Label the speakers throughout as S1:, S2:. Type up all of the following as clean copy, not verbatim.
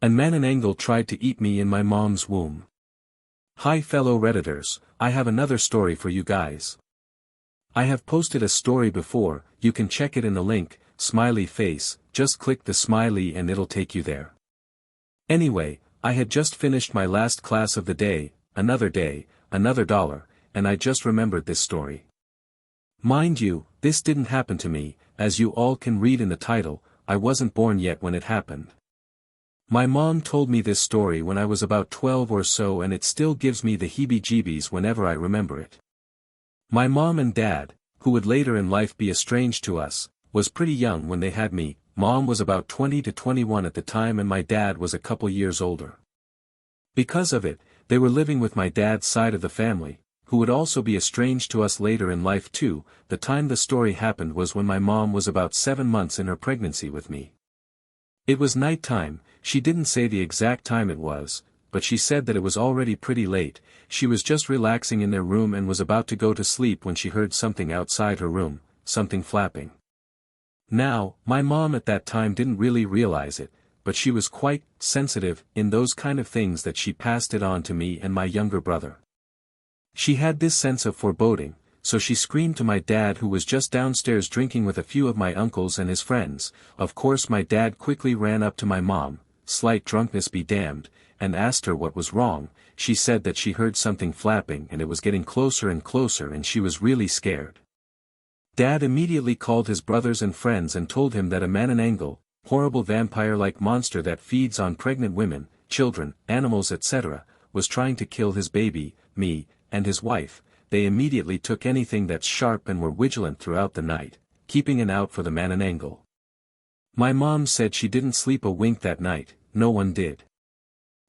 S1: And Manananggal tried to eat me in my mom's womb. Hi fellow Redditors, I have another story for you guys. I have posted a story before, you can check it in the link, smiley face, just click the smiley and it'll take you there. Anyway, I had just finished my last class of the day, another dollar, and I just remembered this story. Mind you, this didn't happen to me, as you all can read in the title, I wasn't born yet when it happened. My mom told me this story when I was about 12 or so and it still gives me the heebie-jeebies whenever I remember it. My mom and dad, who would later in life be estranged to us, was pretty young when they had me. Mom was about 20 to 21 at the time and my dad was a couple years older. Because of it, they were living with my dad's side of the family, who would also be estranged to us later in life too. The time the story happened was when my mom was about 7 months in her pregnancy with me. It was night time, she didn't say the exact time it was, but she said that it was already pretty late. She was just relaxing in their room and was about to go to sleep when she heard something outside her room, something flapping. Now, my mom at that time didn't really realize it, but she was quite sensitive in those kind of things that she passed it on to me and my younger brother. She had this sense of foreboding, so she screamed to my dad who was just downstairs drinking with a few of my uncles and his friends. Of course my dad quickly ran up to my mom, slight drunkenness be damned, and asked her what was wrong. She said that she heard something flapping and it was getting closer and closer and she was really scared. Dad immediately called his brothers and friends and told him that a Manananggal, horrible vampire-like monster that feeds on pregnant women, children, animals etc., was trying to kill his baby, me, and his wife. They immediately took anything that's sharp and were vigilant throughout the night, keeping an eye for the Manananggal. My mom said she didn't sleep a wink that night, no one did.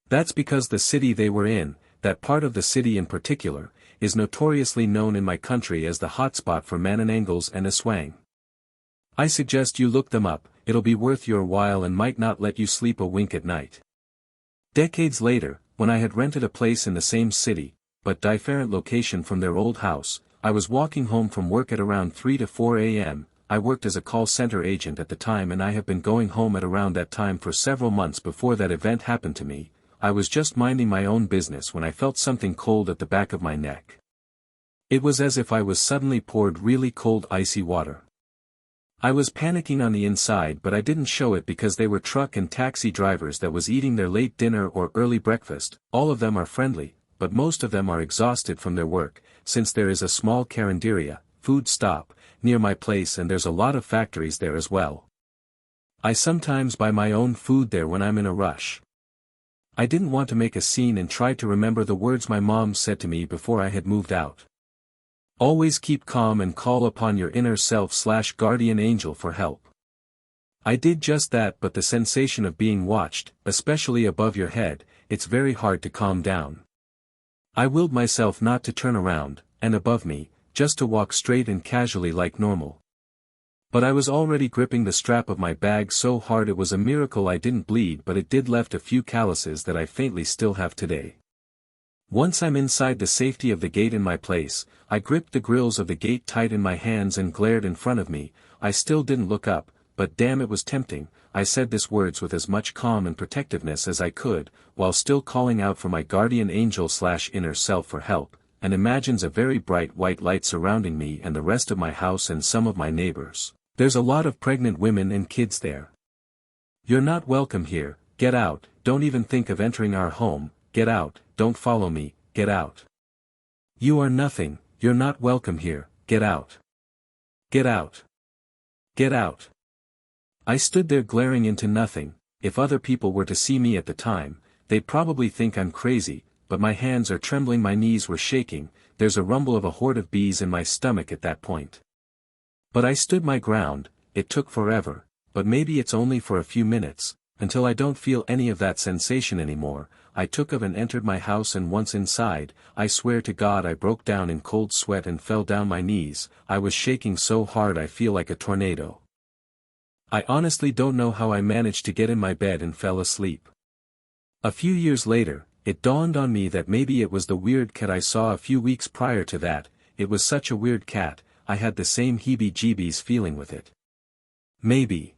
S1: That's because the city they were in, that part of the city in particular, is notoriously known in my country as the hotspot for Manananggals and Aswang. I suggest you look them up, it'll be worth your while and might not let you sleep a wink at night. Decades later, when I had rented a place in the same city, but different location from their old house, I was walking home from work at around 3 to 4 a.m., I worked as a call center agent at the time and I have been going home at around that time for several months before that event happened to me. I was just minding my own business when I felt something cold at the back of my neck. It was as if I was suddenly poured really cold icy water. I was panicking on the inside but I didn't show it because they were truck and taxi drivers that was eating their late dinner or early breakfast. All of them are friendly, but most of them are exhausted from their work, since there is a small carinderia, food stop, near my place and there's a lot of factories there as well. I sometimes buy my own food there when I'm in a rush. I didn't want to make a scene and tried to remember the words my mom said to me before I had moved out. Always keep calm and call upon your inner self/guardian angel for help. I did just that, but the sensation of being watched, especially above your head, it's very hard to calm down. I willed myself not to turn around, and above me, just to walk straight and casually like normal. But I was already gripping the strap of my bag so hard it was a miracle I didn't bleed, but it did left a few calluses that I faintly still have today. Once I'm inside the safety of the gate in my place, I gripped the grills of the gate tight in my hands and glared in front of me. I still didn't look up, but damn it was tempting. I said these words with as much calm and protectiveness as I could, while still calling out for my guardian angel/inner self for help, and imagines a very bright white light surrounding me and the rest of my house and some of my neighbors. There's a lot of pregnant women and kids there. You're not welcome here, get out, don't even think of entering our home, get out, don't follow me, get out. You are nothing, you're not welcome here, get out. Get out. Get out. I stood there glaring into nothing. If other people were to see me at the time, they'd probably think I'm crazy, but my hands are trembling, my knees were shaking, there's a rumble of a horde of bees in my stomach at that point. But I stood my ground. It took forever, but maybe it's only for a few minutes, until I don't feel any of that sensation anymore. I took off and entered my house, and once inside, I swear to God I broke down in cold sweat and fell down my knees. I was shaking so hard I feel like a tornado. I honestly don't know how I managed to get in my bed and fell asleep. A few years later, it dawned on me that maybe it was the weird cat I saw a few weeks prior to that. It was such a weird cat, I had the same heebie-jeebies feeling with it. Maybe.